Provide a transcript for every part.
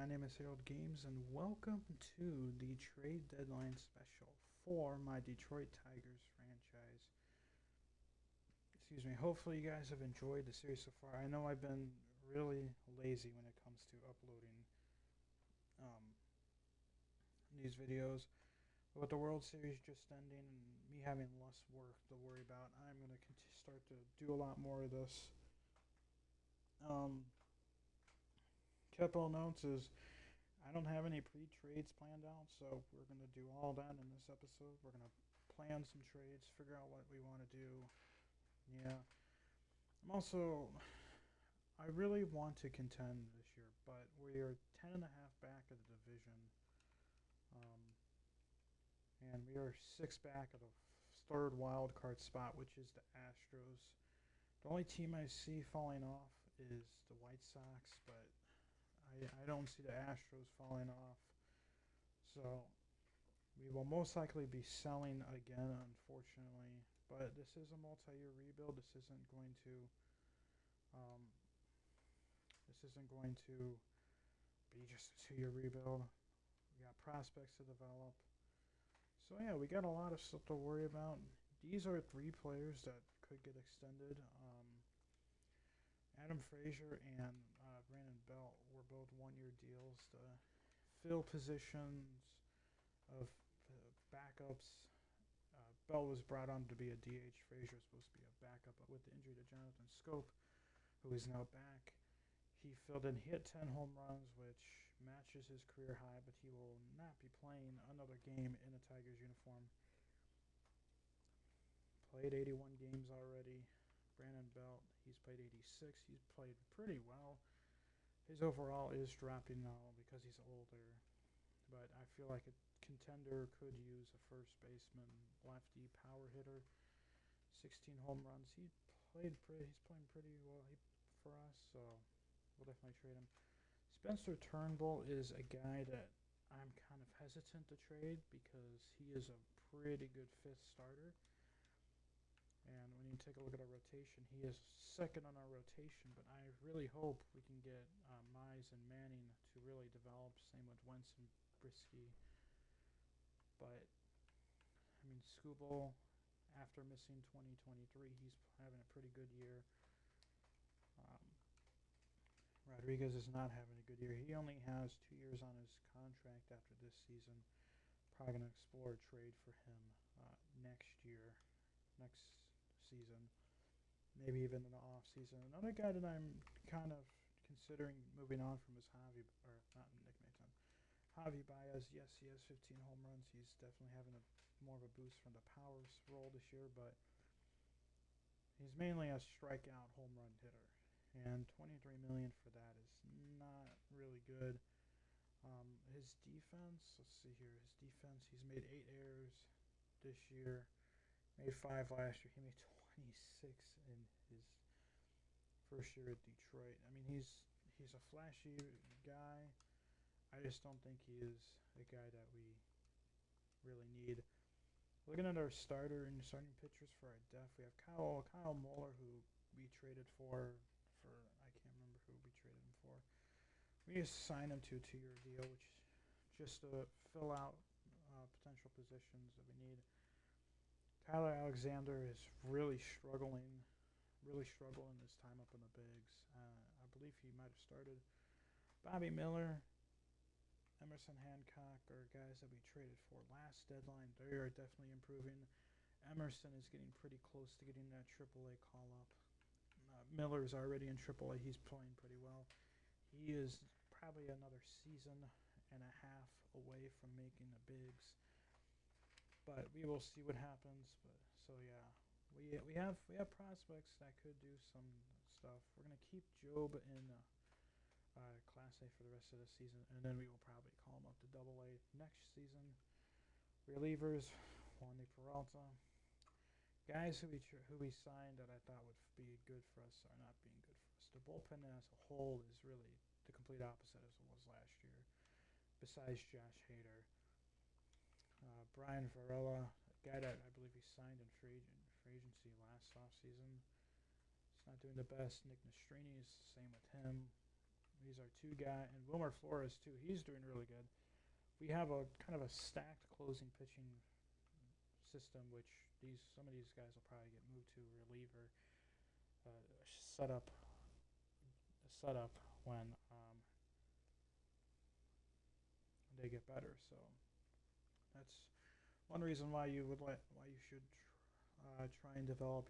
my name is Harold Games, and welcome to the trade deadline special for my Detroit Tigers franchise. Excuse me. Hopefully, you guys have enjoyed the series so far. I know I've been really lazy when it comes to uploading um, these videos. But with the World Series just ending and me having less work to worry about, I'm going to start to do a lot more of this. Um, Couple notes is I don't have any pre-trades planned out, so we're going to do all that in this episode. We're going to plan some trades, figure out what we want to do. Yeah. I really want to contend this year, but we are 10 and a half back of the division. Um, and we are 6 back of the third wild card spot, which is the Astros. The only team I see falling off is the White Sox, but I don't see the Astros falling off. So we will most likely be selling again, unfortunately. But this is a multi-year rebuild. Um, this isn't going to be just a 2-year rebuild. We got prospects to develop. So yeah, we got a lot of stuff to worry about. These are 3 players that could get extended. Adam Frazier and Brandon Belt were both 1-year deals to fill positions of backups. Bell was brought on to be a DH. Frazier was supposed to be a backup, but with the injury to Jonathan Scope, who is now back, he filled in. He hit 10 home runs, which matches his career high, but he will not be playing another game in a Tigers uniform. Played 81 games already. Brandon Belt, he's played 86. He's played pretty well. His overall is dropping now because he's older, but I feel like a contender could use a first baseman, lefty power hitter. 16 home runs. He's playing pretty well for us, so we'll definitely trade him. Spencer Turnbull is a guy that I'm kind of hesitant to trade because he is a pretty good 5th starter. And when you take a look at our rotation, he is second on our rotation, but I really hope we can get Mize and Manning to really develop. Same with Wentz and Brisky. But, I mean, Skubal, after missing 2023, he's having a pretty good year. Rodriguez is not having a good year. He only has 2 years on his contract after this season. Probably going to explore a trade for him next season, maybe even in the off season. Another guy that I'm kind of considering moving on from is Javi Baez. Yes, he has 15 home runs. He's definitely having more of a boost from the power role this year, but he's mainly a strikeout home run hitter, and $23 million for that is not really good. His defense, let's see here. His defense, he's made 8 errors this year. Made 5 last year. He made 26 in his first year at Detroit. I mean, he's a flashy guy. I just don't think he is a guy that we really need. Looking at our starting pitchers for our depth, we have Kyle Muller, who we traded for I can't remember who we traded him for. We just signed him to a 2-year deal, which just to fill out potential positions that we need. Tyler Alexander is really struggling this time up in the bigs. I believe he might have started. Bobby Miller, Emerson Hancock are guys that we traded for last deadline. They are definitely improving. Emerson is getting pretty close to getting that AAA call-up. Miller is already in AAA. He's playing pretty well. He is probably another season and a half away from making the bigs. But we will see what happens. We have prospects that could do some stuff. We're gonna keep Job in Class A for the rest of the season, and then we will probably call him up to Double A next season. Relievers, Wandy Peralta, guys who we signed that I thought would be good for us are not being good for us. The bullpen as a whole is really the complete opposite as it was last year. Besides Josh Hader. Brian Varela, a guy that I believe he signed in free agency last offseason. He's not doing the best. Nick Nastrini is the same with him. He's our two guy, and Wilmer Flores too. He's doing really good. We have a kind of a stacked closing pitching system, which some of these guys will probably get moved to reliever setup when they get better. So that's one reason why you should try and develop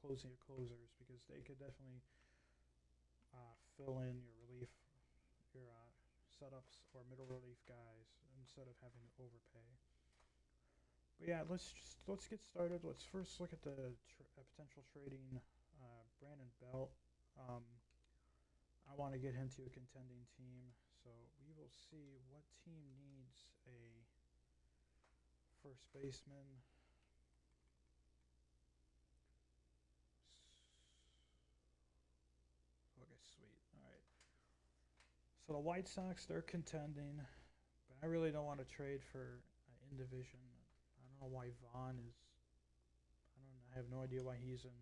closers, because they could definitely fill in your relief, your setups or middle relief guys instead of having to overpay. But yeah, let's get started. Let's first look at the potential trading Brandon Belt. I want to get him to a contending team, so we will see what team needs a first baseman. Okay, sweet. All right. So the White Sox, they're contending, but I really don't want to trade for in division. I don't know why Vaughn is. I have no idea why he's in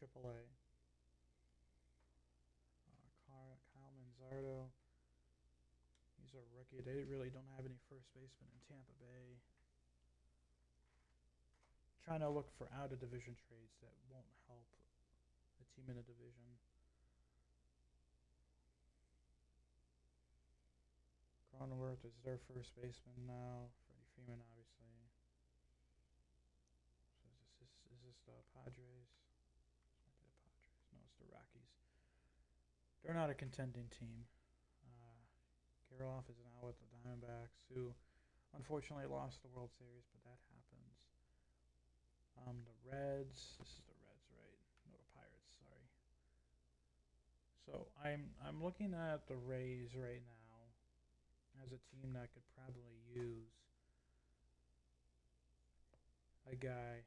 AAA. Kyle Manzardo. He's a rookie. They really don't have any first baseman in Tampa Bay. Trying to look for out of division trades that won't help the team in a division. Cronenworth is their first baseman now. Freddie Freeman, obviously. So is this the Padres? This might be the Padres. No, it's the Rockies. They're not a contending team. Kirilloff is now with the Diamondbacks, who unfortunately lost the World Series, but that happens. The Reds. This is the Reds, right? No, the Pirates. Sorry. So I'm looking at the Rays right now as a team that could probably use a guy.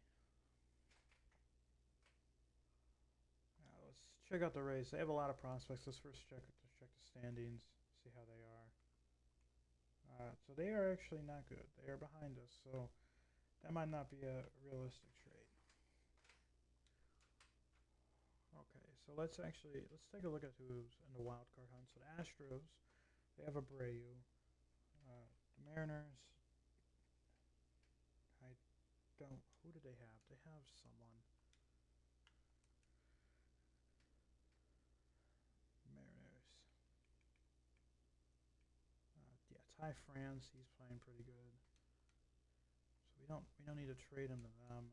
Let's check out the Rays. They have a lot of prospects. Let's first check the standings, see how they are. So they are actually not good. They are behind us, so that might not be a realistic trade. Okay, so let's take a look at who's in the wild card hunt. So the Astros, they have Abreu. The Mariners, who do they have? They have someone. Mariners. Ty France, he's playing pretty good. So we don't need to trade him to them.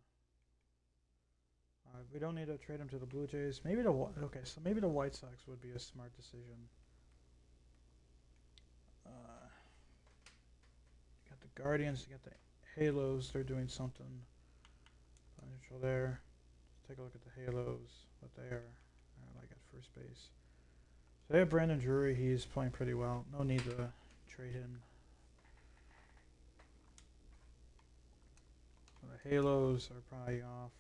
We don't need to trade him to the Blue Jays. Maybe the White Sox would be a smart decision. You got the Guardians, you got the Halos. They're doing something neutral there. Let's take a look at the Halos. What they are like at first base. So they have Brandon Drury. He's playing pretty well. No need to trade him. So the Halos are probably off.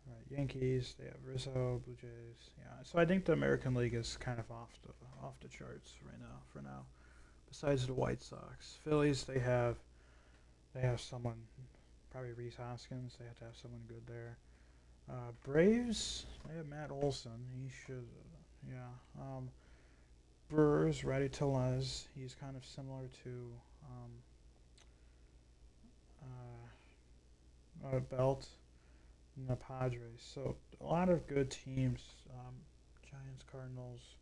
All right, Yankees. They have Rizzo, Blue Jays. Yeah. So I think the American League is kind of off the charts right now. For now, besides the White Sox, Phillies they have someone, probably Rhys Hoskins. They have to have someone good there. Braves, they have Matt Olson. He should, yeah. Brewers, Rowdy Tellez. He's kind of similar to Belt and the Padres. So a lot of good teams. Giants, Cardinals.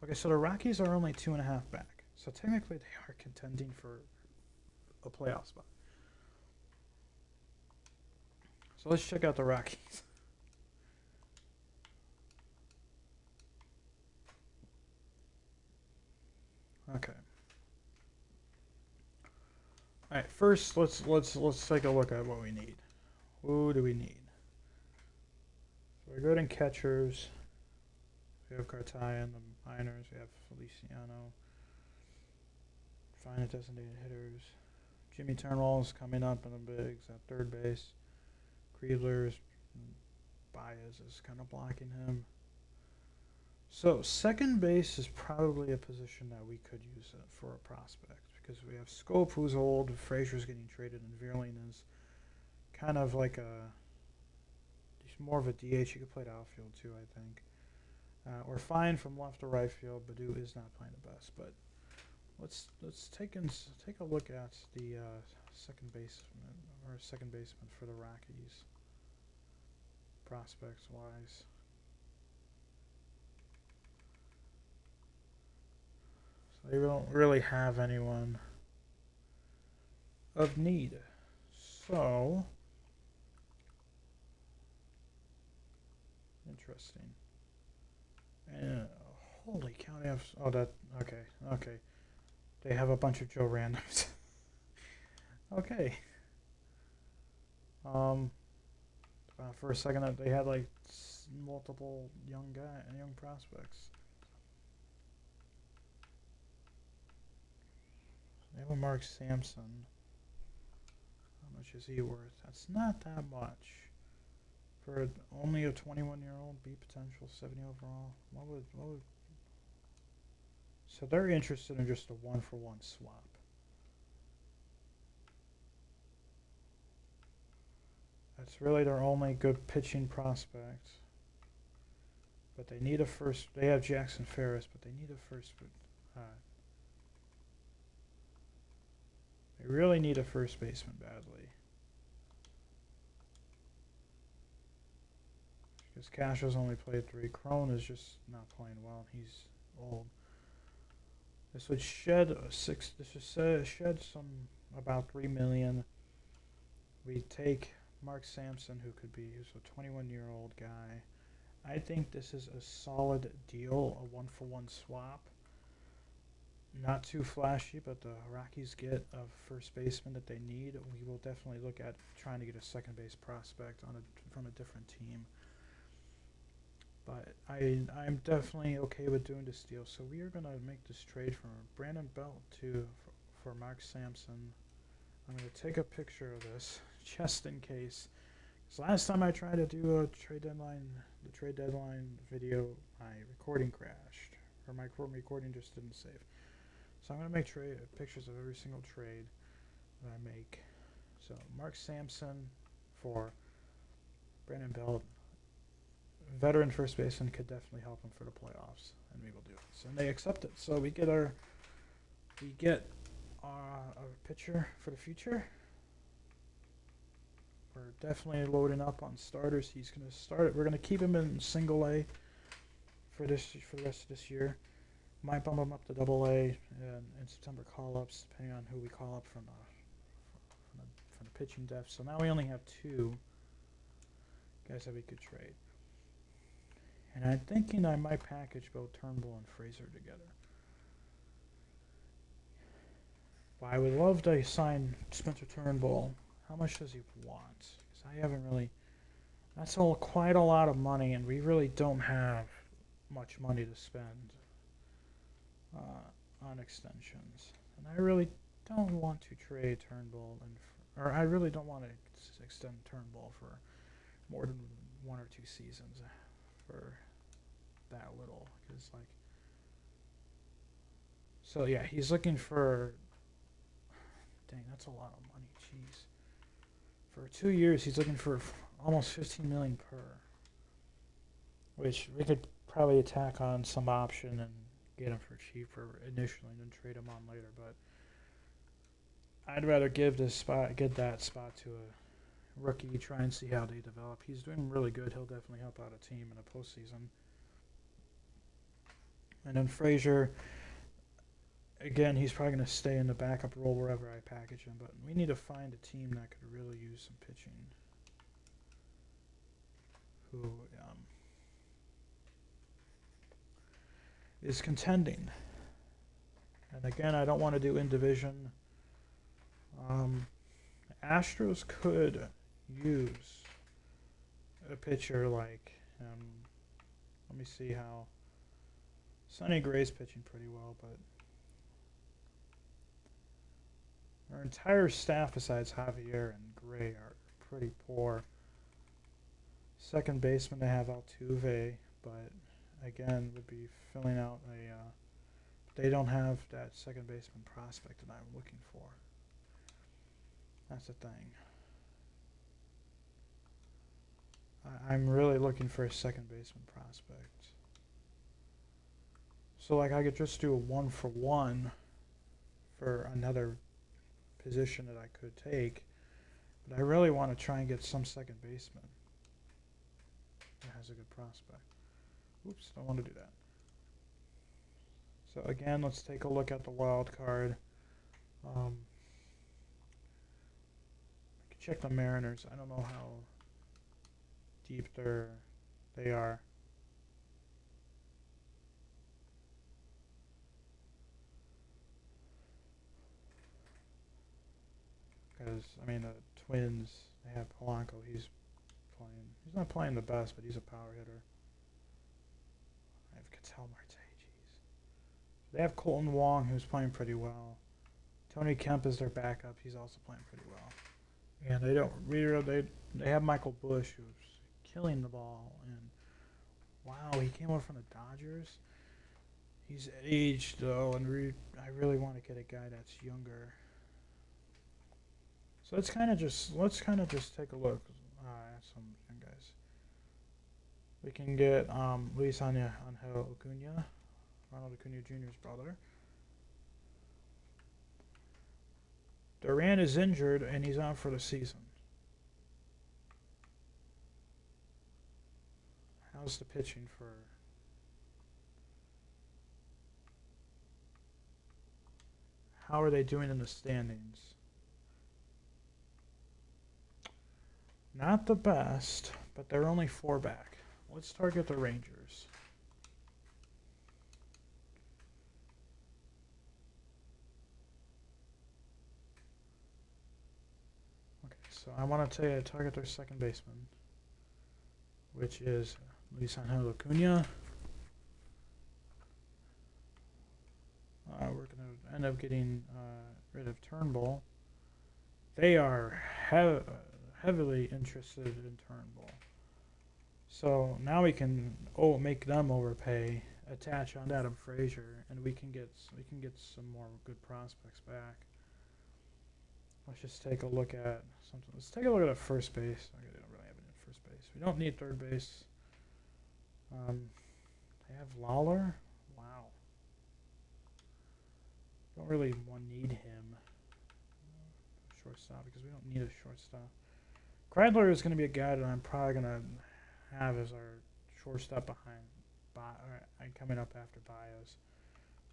Okay, so the Rockies are only 2.5 back. So technically they are contending for a playoff spot. So let's check out the Rockies. Okay. All right. First, let's take a look at what we need. Who do we need? So we're good in catchers. We have Cartaya in the minors. We have Feliciano. Fine at designated hitters. Jimmy Turnbull's coming up in the bigs at third base. Kriebler's Baez is kind of blocking him. So second base is probably a position that we could use for a prospect, because we have Scope, who's old, Frazier's getting traded, and Vierling is kind of like he's more of a DH. He could play the outfield too, I think. We're fine from left to right field. Baddoo is not playing the best, but let's take a look at the second baseman for the Rockies, prospects wise. So they don't really have anyone of need. So interesting. And holy cow, they have. Oh, that. Okay. They have a bunch of Joe Randoms. Okay. For a second, they had like multiple young prospects. They have a Mark Sampson. How much is he worth? That's not that much. For only a 21-year-old, B potential, 70 overall. What would? So they're interested in just a 1-for-1 swap. That's really their only good pitching prospect. But they need a first. They have Jackson Ferris, but they need a first. They really need a first baseman badly. Because Castro's only played 3. Crone is just not playing well. He's old. This would shed some about $3 million. We take Mark Sampson, who's a 21-year-old guy. I think this is a solid deal, a 1-for-1 swap. Not too flashy, but the Rockies get a first baseman that they need. We will definitely look at trying to get a second base prospect from a different team. But I'm definitely okay with doing this deal. So we are going to make this trade from Brandon Belt for Mark Sampson. I'm going to take a picture of this just in case. Because last time I tried to do the trade deadline video, my recording crashed. Or my recording just didn't save. So I'm going to make pictures of every single trade that I make. So Mark Sampson for Brandon Belt. Veteran first baseman could definitely help him for the playoffs, and we will do it. So, and they accept it. So we get a pitcher for the future. We're definitely loading up on starters. He's going to start. We're going to keep him in single A for the rest of this year. Might bump him up to double A in September call-ups, depending on who we call up from the pitching depth. So now we only have 2 guys that we could trade. And I'm thinking I might package both Turnbull and Fraser together. But I would love to sign Spencer Turnbull. How much does he want? Because I haven't really. That's quite a lot of money, and we really don't have much money to spend on extensions. And I really don't want to trade Turnbull, or I really don't want to extend Turnbull for more than 1 or 2 seasons for that little. Because so yeah, he's looking for. Dang, that's a lot of money. Jeez. For 2 years, he's looking for almost $15 million per, which we could probably attack on some option and get him for cheaper initially and then trade him on later. But I'd rather get that spot to a rookie, try and see how they develop. He's doing really good. He'll definitely help out a team in the postseason. And then Frazier, again, he's probably going to stay in the backup role wherever I package him. But we need to find a team that could really use some pitching. Who is contending. And again, I don't want to do in division. Astros could use a pitcher like, let me see how. Sonny Gray's pitching pretty well, but our entire staff besides Javier and Gray are pretty poor. Second baseman, they have Altuve, but again, would be filling out they don't have that second baseman prospect that I'm looking for. That's the thing. I'm really looking for a second baseman prospect. So like I could just do a 1-for-1 for another position that I could take, but I really want to try and get some second baseman that has a good prospect. Oops, don't want to do that. So again, let's take a look at the wild card. I can check the Mariners. I don't know how deep they are. Because I mean the Twins, they have Polanco. He's not playing the best, but he's a power hitter. I have Ketel Marte. Jeez. They have Colton Wong, who's playing pretty well. Tony Kemp is their backup. He's also playing pretty well. And they have Michael Bush, who's killing the ball. And wow, he came over from the Dodgers. He's aged though, and I really want to get a guy that's younger. So let's kind of just take a look at some young guys. We can get Luis Angel Acuna, Ronald Acuna Jr.'s brother. Duran is injured and he's out for the season. How's the pitching for? How are they doing in the standings? Not the best, but they're only 4 back. Let's target the Rangers. Okay, so I want to target their second baseman, which is Luis Angel Acuna. We're going to end up getting rid of Turnbull. They are heavily interested in Turnbull. So now we can make them overpay, attach on Adam Frazier, and we can get some more good prospects back. Let's just take a look at something. Let's take a look at first base. Okay, they don't really have it in first base. We don't need third base. They have Lawler. Wow. Don't really need him. Shortstop, because we don't need a shortstop. Kreidler is going to be a guy that I'm probably going to have as our shortstop coming up after Bios.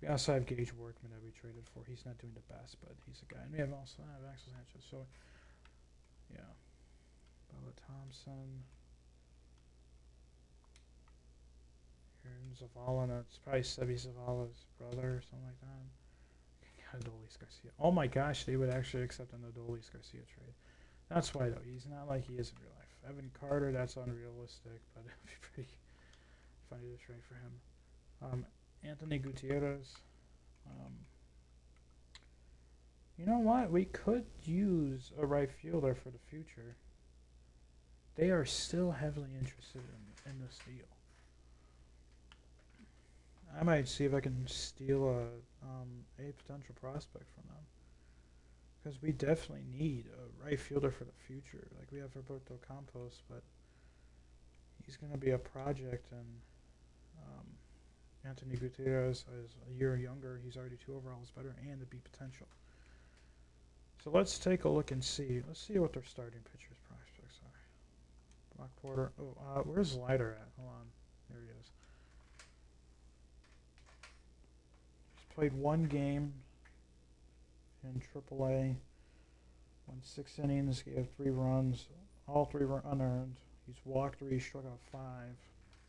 We also have Gage Workman that we traded for. He's not doing the best, but he's a guy. And we also have Axel Sanchez. So, yeah. Bella Thompson. Aaron Zavala. No, it's probably Sebi Zavala's brother or something like that. Adolis Garcia. Oh my gosh, they would actually accept an Adolis Garcia trade. That's why, though. He's not like he is in real life. Evan Carter, that's unrealistic, but it would be pretty funny to trade for him. Anthony Gutierrez. You know what? We could use a right fielder for the future. They are still heavily interested in this deal. I might see if I can steal a potential prospect from them. Because we definitely need a right fielder for the future. Like we have Roberto Campos, but he's going to be a project, and Anthony Gutierrez is a year younger. He's already 2 overalls better and the B potential. So let's take a look and see. Let's see what their starting pitchers prospects are. Brock Porter. Oh, where's Leiter at? Hold on. There he is. He's played 1 game in AAA. Won 6 innings, gave 3 runs, all 3 were unearned. He's walked 3, struck out 5.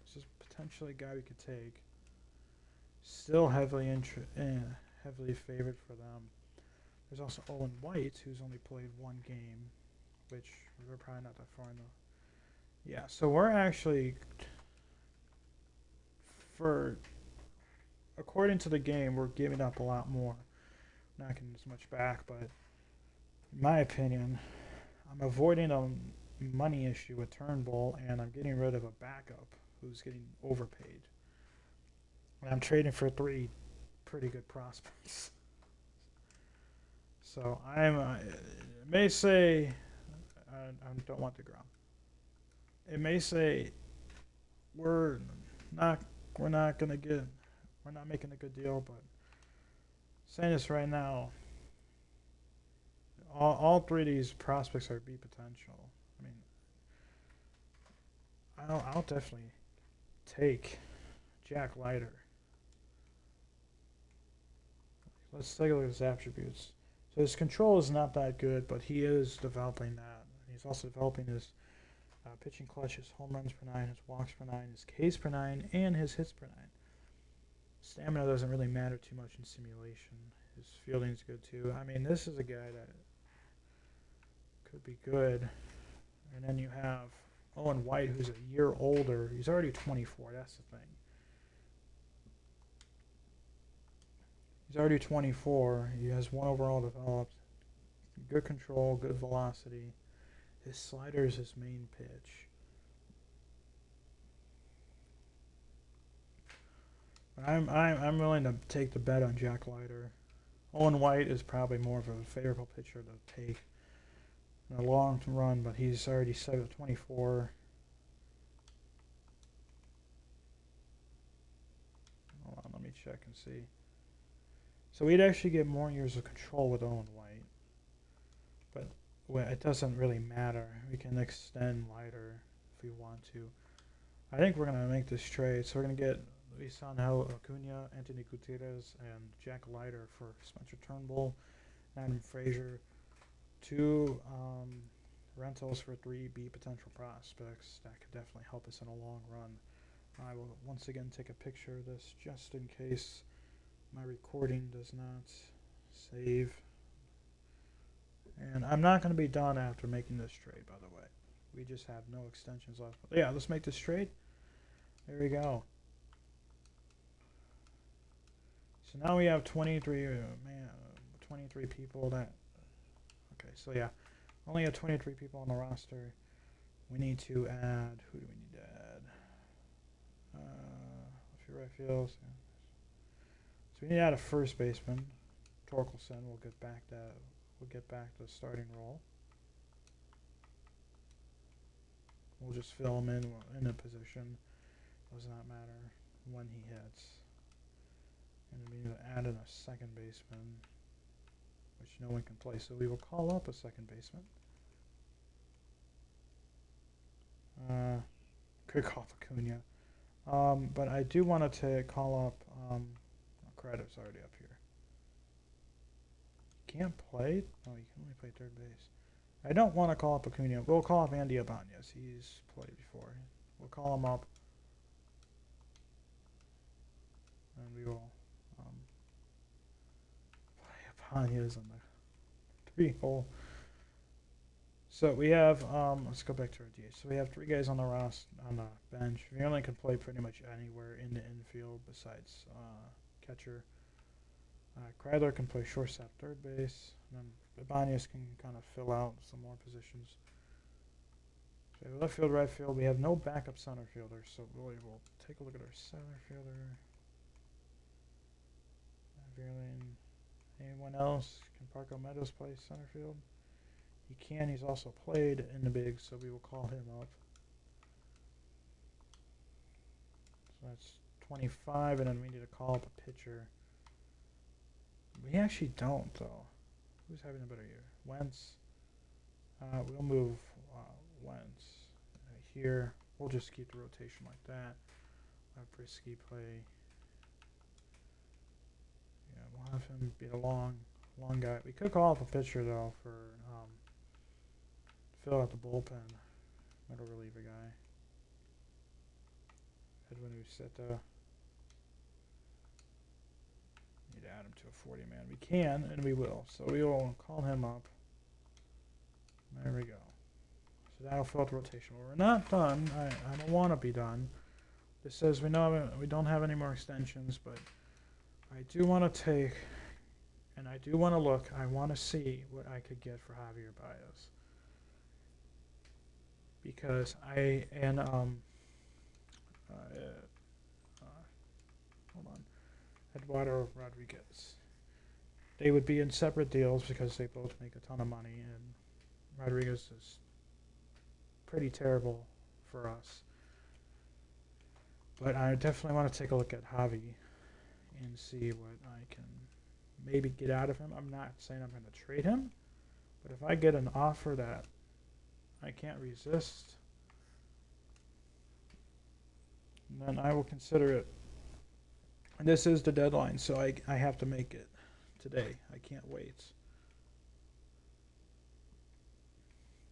This is potentially a guy we could take. Still heavily favored for them. There's also Owen White, who's only played 1 game, which we're probably not that far in the... Yeah, so we're actually... According to the game, we're giving up a lot more. Not getting as much back, but in my opinion, I'm avoiding a money issue with Turnbull, and I'm getting rid of a backup who's getting overpaid. And I'm trading for 3 pretty good prospects. So I may say I don't want the Grom. it may say we're not we're not gonna get we're not making a good deal, but saying this right now, all three of these prospects are B potential. I mean, I'll definitely take Jack Leiter. Let's take a look at his attributes. So his control is not that good, but he is developing that. He's also developing his pitching clutch, his home runs per nine, his walks per nine, his Ks per nine, and his hits per nine. Stamina doesn't really matter too much in simulation. His fielding's good too. I mean, this is a guy that could be good. And then you have Owen White, who's a year older. He's already 24. That's the thing. He's already 24. He has one overall developed. Good control, good velocity. His slider is his main pitch. I'm willing to take the bet on Jack Leiter. Owen White is probably more of a favorable pitcher to take in a long run, but he's already 24. Hold on, let me check and see. So we'd actually get more years of control with Owen White, but it doesn't really matter. We can extend Leiter if we want to. I think we're going to make this trade. So we're going to get Luisangel Acuna, Anthony Gutierrez, and Jack Leiter for Spencer Turnbull, Adam Frazier. 2 rentals for 3 B potential prospects. That could definitely help us in a long run. I will once again take a picture of this just in case my recording does not save. And I'm not going to be done after making this trade, by the way. We just have no extensions left. But yeah, let's make this trade. There we go. So now we have 23 people that... Okay, so yeah. Only have 23 people on the roster. We need to add... Who do we need to add? A few right fields. Yeah. So we need to add a first baseman. Torkelson will get back the starting role. We'll just fill him in a position. Does not matter when he hits. And we need to add in a second baseman, which no one can play. So we will call up a second baseman. Could call up Acuna. But I do want to call up... Credit's already up here. Can't play? Oh, you can only play third base. I don't want to call up Acuna. We'll call up Andy Ibanez. He's played before. We'll call him up. And we will play Ibanez on the 3-hole. So we have, let's go back to our DH. So we have 3 guys on the on the bench. We only can play pretty much anywhere in the infield besides catcher. Kreidler can play shortstop, third base, and then Ibanez can kind of fill out some more positions. So we have left field, right field. We have no backup center fielder, so really we'll take a look at our center fielder. Anyone else? Can Parker Meadows play center field? He can. He's also played in the bigs, so we will call him up. So that's 25, and then we need to call up a pitcher. We actually don't, though. Who's having a better year? Wentz. We'll move Wentz here. We'll just keep the rotation like that. Brisky play. Yeah, we'll have him be a long guy. We could call up a pitcher, though, for fill out the bullpen. Middle reliever guy. Edwin Uceta. Need to add him to a 40-man. We can, and we will. So we will call him up. There we go. So that'll fill out the rotation. Well, we're not done. I don't want to be done. This says we don't have any more extensions, but I do want to take, and I do want to look. I want to see what I could get for Javier Baez. Because hold on, Eduardo Rodriguez. They would be in separate deals because they both make a ton of money, and Rodriguez is pretty terrible for us. But I definitely want to take a look at Javi and see what I can maybe get out of him. I'm not saying I'm going to trade him, but if I get an offer that I can't resist, then I will consider it. And this is the deadline, so I have to make it today. I can't wait.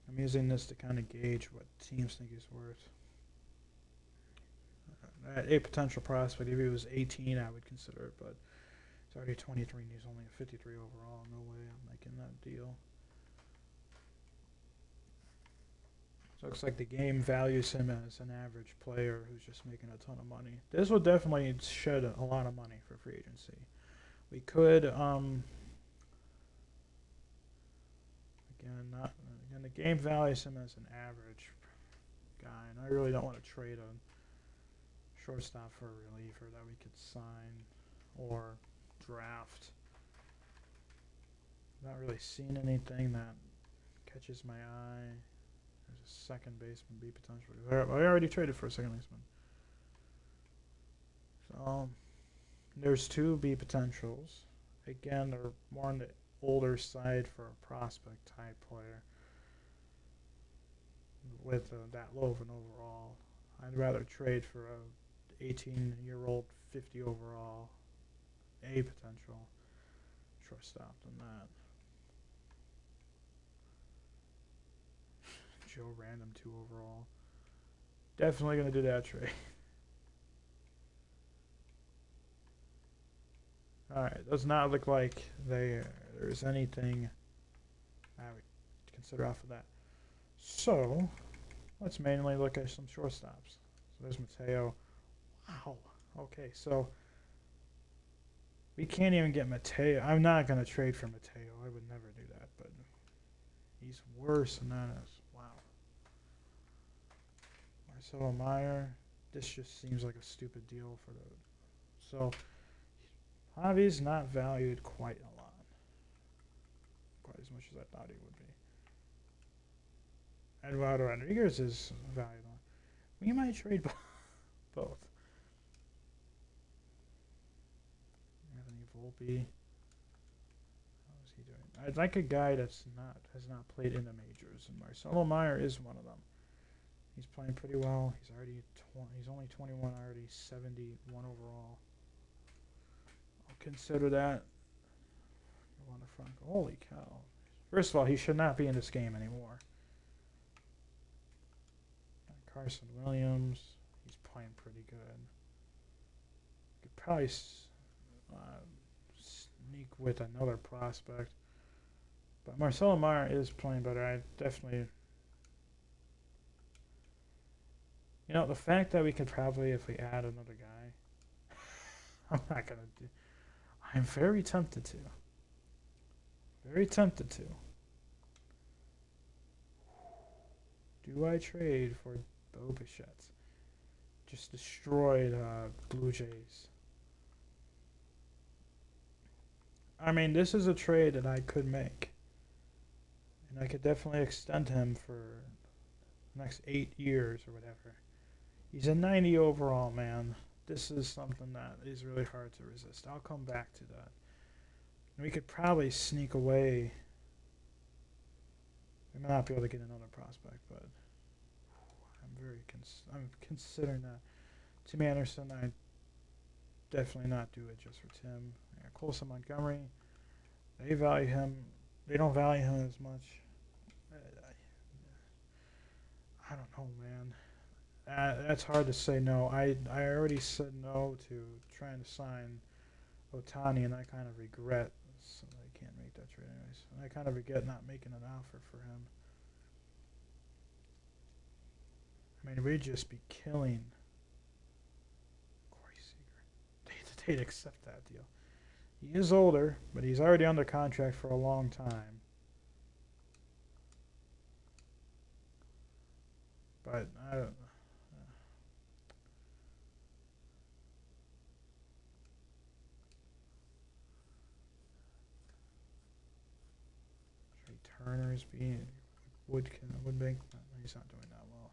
I'm using this to kind of gauge what teams think he's worth. At a potential prospect, if he was 18, I would consider it, but he's already 23 and he's only a 53 overall. No way I'm making that deal. So it looks like the game values him as an average player who's just making a ton of money. This will definitely shed a lot of money for free agency. We could, again, the game values him as an average guy, and I really don't want to trade a shortstop for a reliever that we could sign or draft. Not really seen anything that catches my eye. There's a second baseman B potential. I already traded for a second baseman. So there's 2 B potentials. Again, they're more on the older side for a prospect type player with that low of an overall. I'd rather trade for a 18-year-old 50 overall A potential shortstop than that. Joe Random 2 overall. Definitely going to do that trade. Alright, does not look like there's anything I would consider off of that. So, let's mainly look at some shortstops. So there's Mateo. Wow. Okay, so we can't even get Mateo. I'm not going to trade for Mateo. I would never do that, but he's worse than that is. Wow. Marcelo Meyer. This just seems like a stupid deal for the... So, Javi's not valued quite a lot. Quite as much as I thought he would be. Eduardo Rodriguez is valuable. We might trade both. Anthony Volpe. How is he doing? I'd like a guy has not played in the majors, and Marcelo Meyer is one of them. He's playing pretty well. He's only 21, already 71 overall. I'll consider that. Holy cow! First of all, he should not be in this game anymore. Carson Williams, he's playing pretty good. Could probably sneak with another prospect. But Marcelo Meyer is playing better. I definitely... the fact that we could probably, if we add another guy... I'm not going to do... I'm very tempted to. Very tempted to. Do I trade for Bo Bichette? Just destroyed Blue Jays. I mean, this is a trade that I could make. And I could definitely extend him for the next 8 years or whatever. He's a 90 overall, man. This is something that is really hard to resist. I'll come back to that. And we could probably sneak away. We may not be able to get another prospect, but I'm considering that. Tim Anderson, I definitely not do it just for Tim. Yeah, Colson Montgomery, they value him. They don't value him as much. I don't know, man. That's hard to say no. I already said no to trying to sign Ohtani, and I kind of regret. So I can't make that trade anyways. And I kind of regret not making an offer for him. I mean, we'd just be killing Corey Seager. They'd accept that deal. He is older, but he's already under contract for a long time. But I don't know. Trey Turner's being Woodbank. He's not doing that well.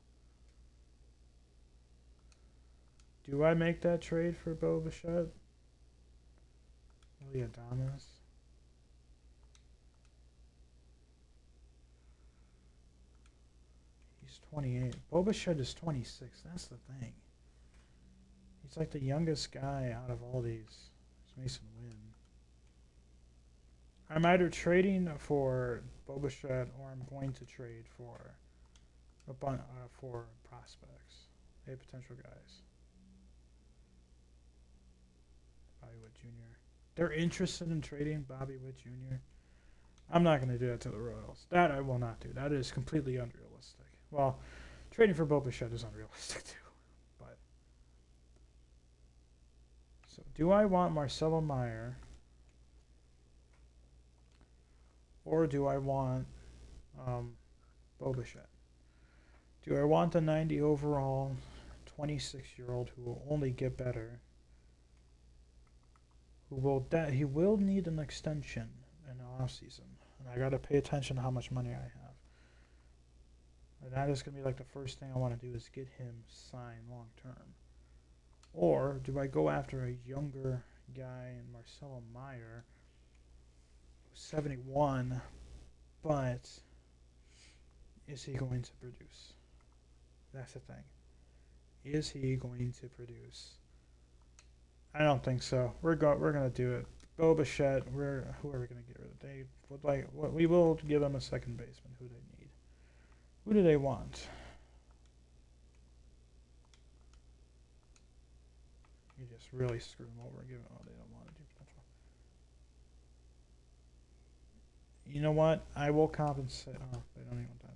Do I make that trade for Bo Bichette? Willie Adames. He's 28. Bo Bichette is 26. That's the thing. He's like the youngest guy out of all these. It's Mason Wynn. I'm either trading for Bo Bichette or I'm going to trade for for prospects, potential guys. Bobby Witt Jr. They're interested in trading Bobby Witt Jr. I'm not going to do that to the Royals. That I will not do. That is completely unrealistic. Well, trading for Bo Bichette is unrealistic too. But so, do I want Marcelo Meyer or do I want Bo Bichette? Do I want the 90 overall, 26-year-old who will only get better? He will need an extension in the offseason. And I got to pay attention to how much money I have. And that is going to be like the first thing I want to do is get him signed long term. Or do I go after a younger guy in Marcelo Meyer, who's 71, but is he going to produce? That's the thing. Is he going to produce? I don't think so. We're gonna do it. Bo Bichette. Who are we gonna get rid of? They would like. We will give them a second baseman. Who they need? Who do they want? You just really screw them over and give them. Oh, they don't want to do potential. You know what? I will compensate. Oh, they don't even want that.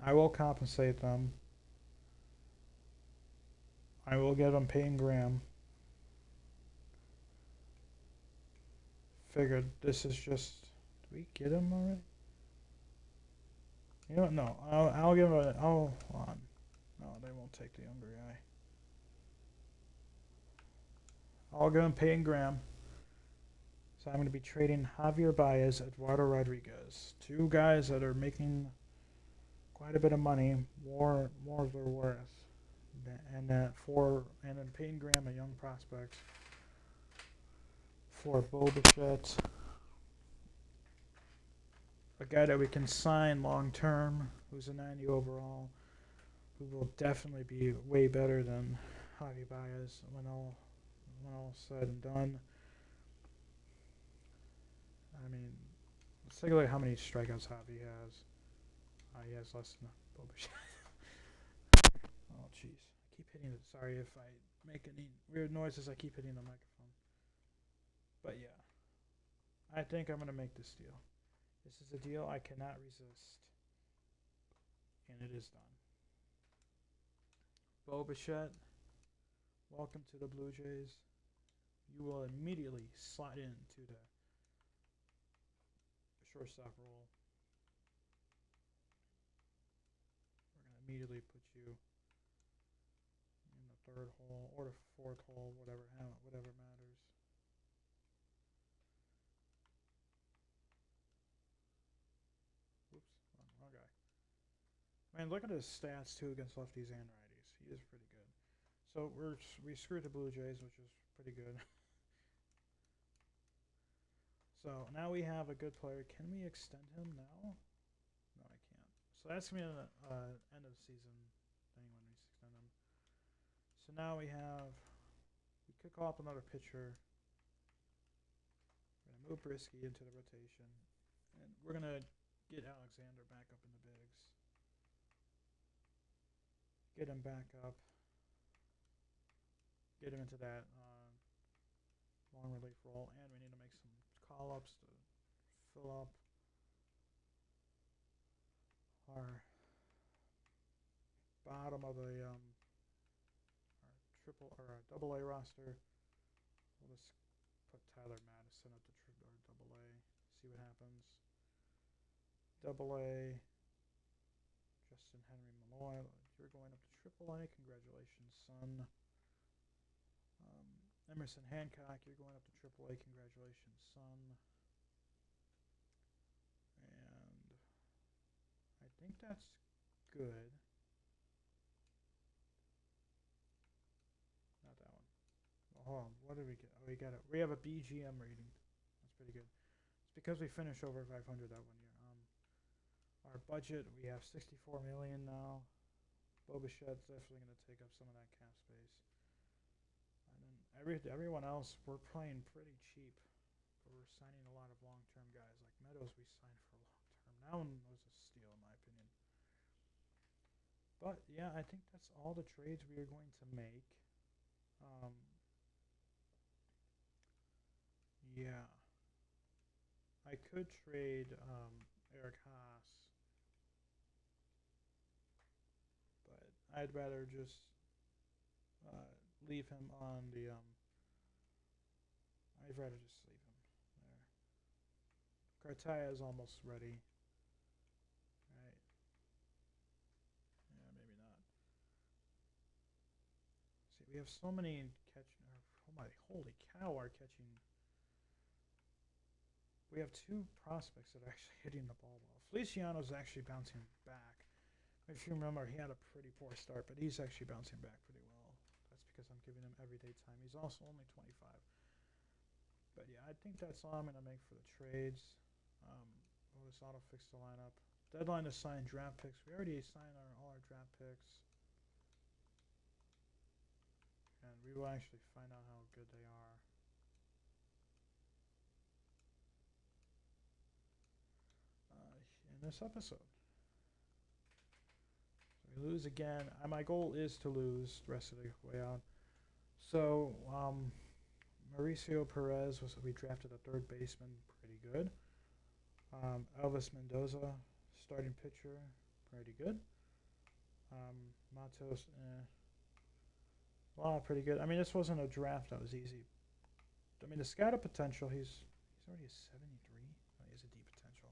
I will compensate them. I will give them Payne Graham. Figured this is just. Did we get him already? You know what? No. I'll give him a. Oh, hold on. No, they won't take the younger guy. I'll give him Payne Graham. So I'm going to be trading Javier Baez, Eduardo Rodriguez. Two guys that are making quite a bit of money, more of their worth. And then Payne Graham, a young prospect, for Bo Bichette, a guy that we can sign long term, who's a 90 overall, who will definitely be way better than Javi Baez when all said and done. I mean, let's take a look at how many strikeouts Javi has. He has less than Bo Bichette. Oh, jeez. I keep hitting it. Sorry if I make any weird noises. I keep hitting the microphone. But yeah, I think I'm going to make this deal. This is a deal I cannot resist. And it is done. Bo Bichette, welcome to the Blue Jays. You will immediately slide into the shortstop role. We're going to immediately put you in the third hole or the fourth hole, whatever matters. Oops, wrong guy. Man, look at his stats too against lefties and righties. He is pretty good. So we screwed the Blue Jays, which is pretty good. So now we have a good player. Can we extend him now? No, I can't. So that's going to be an end of the season thing when we extend him. So now we could call up another pitcher. We're going to move Brisky into the rotation. And we're going to get Alexander back up in the bigs. Get him back up. Get him into that long relief role. And we need to make some call-ups to fill up our bottom of the our double A roster. We'll just put Tyler Madison up to our double A. See what happens. Double A. Justin Henry Malloy, you're going up to triple A. Congratulations, son. Emerson Hancock, you're going up to triple A. Congratulations, son. And I think that's good. hold on. What did we get? Oh, we have a BGM rating. That's pretty good. It's because we finished over 500 that 1 year. Our budget, we have 64 million now. Boba Fett's definitely going to take up some of that cap space. And then everyone else, we're playing pretty cheap, but we're signing a lot of long-term guys. Like Meadows, we signed for long-term. That one was a steal, in my opinion. But yeah, I think that's all the trades we are going to make. Yeah, I could trade Eric Haas, but I'd rather just leave him on the. I'd rather just leave him there. Cartaya is almost ready. Right? Yeah, maybe not. See, we have so many catching. Oh my, holy cow! Our catching. We have two prospects that are actually hitting the ball well. Feliciano's actually bouncing back. If you remember, he had a pretty poor start, but he's actually bouncing back pretty well. That's because I'm giving him everyday time. He's also only 25. But yeah, I think that's all I'm going to make for the trades. We'll just auto-fix the lineup. Deadline to sign draft picks. We already signed all our draft picks. And we will actually find out how good they are. In this episode. So we lose again. My goal is to lose the rest of the way out. So, Mauricio Perez we drafted a third baseman, pretty good. Elvis Mendoza, starting pitcher, pretty good. Matos, pretty good. I mean, this wasn't a draft that was easy. I mean, the scouted potential, he's already a 73. Oh, he has a deep potential.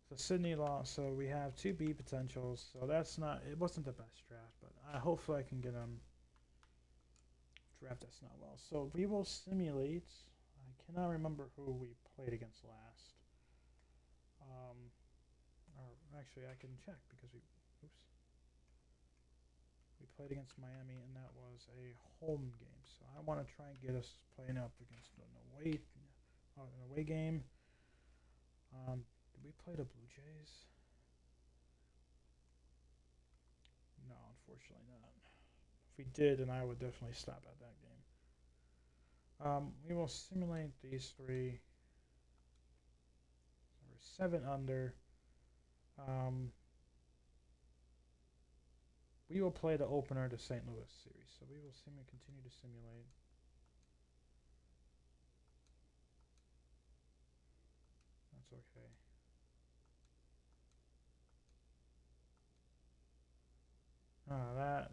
So Sydney Law, so we have 2 B potentials. So it wasn't the best draft, but hopefully I can get draft that's not well. So we will simulate. I cannot remember who we played against last. Or actually, I can check because we played against Miami, and that was a home game. So I want to try and get us playing up against an away game. Did we play the Blue Jays? No, unfortunately not. If we did, then I would definitely stop at that game. We will simulate these 3. So we're 7 under. We will play the opener to St. Louis series. So we will continue to simulate. That's okay.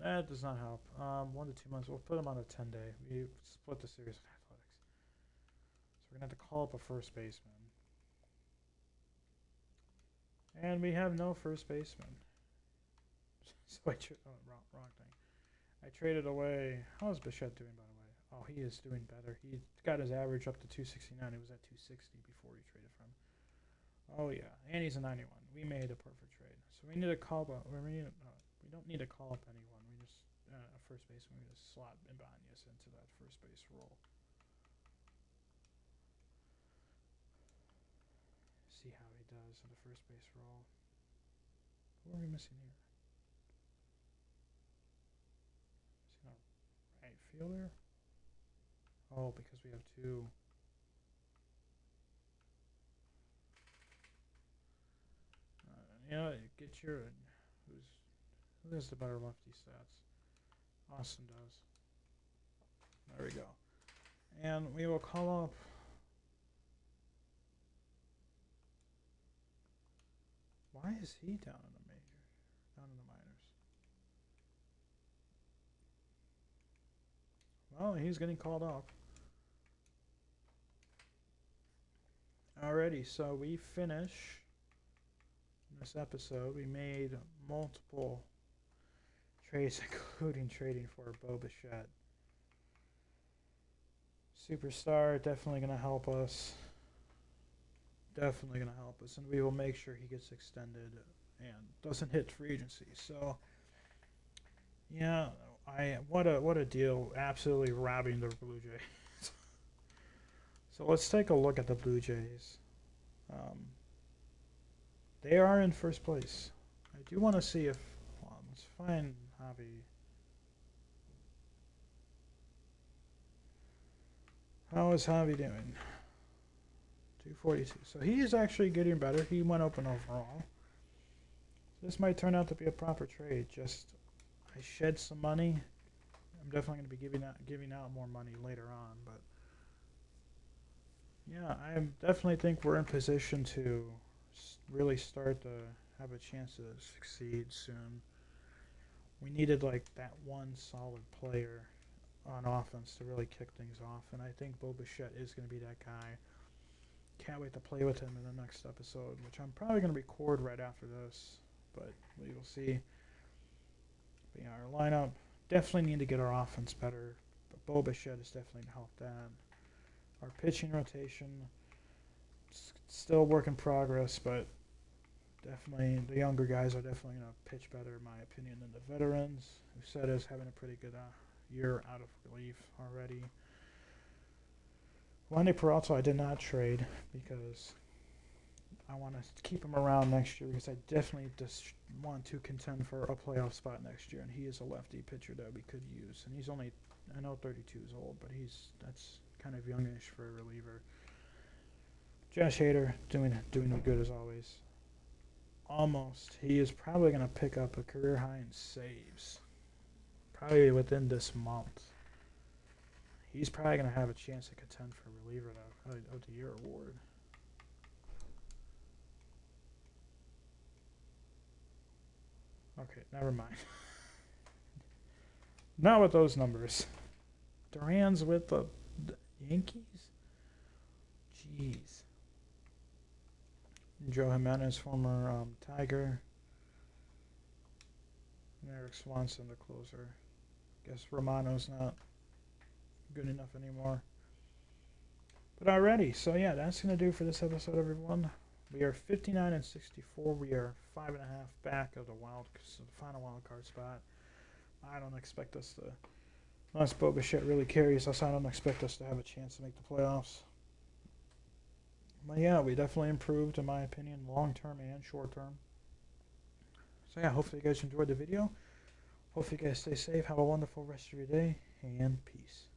That does not help. 1 to 2 months. We'll put him on a 10-day. We split the series with Athletics. So we're going to have to call up a first baseman. And we have no first baseman. So wrong thing. I traded away. How is Bichette doing, by the way? Oh, he is doing better. He got his average up to 269. He was at 260 before we traded from him. Oh yeah, and he's a 91. We made a perfect trade. So we need to call up. We don't need to call up anyone. We just a first baseman. We just slot Ibanez into that first base role. See how he does in the first base role. Who are we missing here? Missing our right fielder. Oh, because we have 2. Get your who has the better lefty stats? Austin does. There we go. And we will call up. Why is he down in the minors? Well, he's getting called up. Alrighty, so we finish this episode. We made multiple trades, including trading for Bo Bichette. Superstar, definitely going to help us. Definitely going to help us, and we will make sure he gets extended and doesn't hit free agency. So, yeah, What a deal! Absolutely robbing the Blue Jays. So let's take a look at the Blue Jays. Um, they are in first place. I do want to see if. Hold on, let's find Javi. How is Javi doing? 242. So he is actually getting better. He went open overall. This might turn out to be a proper trade. Just I shed some money. I'm definitely going to be giving out more money later on, but yeah, I definitely think we're in position to really start to have a chance to succeed soon. We needed like that one solid player on offense to really kick things off, and I think Bo Bichette is going to be that guy. Can't wait to play with him in the next episode, which I'm probably going to record right after this, but we will see. But yeah, our lineup, definitely need to get our offense better, but Bo Bichette is definitely going to help that. Our pitching rotation, still a work in progress, but definitely the younger guys are definitely going to pitch better, in my opinion, than the veterans. Uceda's having a pretty good year out of relief already. Wandy Peralta I did not trade because I want to keep him around next year because I definitely just want to contend for a playoff spot next year, and he is a lefty pitcher that we could use. And he's only, I know 32 is old, but that's kind of youngish for a reliever. Josh Hader doing good as always. Almost. He is probably going to pick up a career high in saves. Probably within this month. He's probably going to have a chance to contend for reliever of the year award. Okay, never mind. Not with those numbers. Duran's with the Yankees? Jeez. Joe Jimenez, former Tiger. And Eric Swanson, the closer. Guess Romano's not good enough anymore. But alrighty, so yeah, that's going to do for this episode, everyone. We are 59 and 64. We are 5.5 back of the final wild card spot. I don't expect us to, unless Bo Bichette really carries us, I don't expect us to have a chance to make the playoffs. But yeah, we definitely improved, in my opinion, long term and short term. So yeah, hopefully you guys enjoyed the video. Hopefully you guys stay safe. Have a wonderful rest of your day, and peace.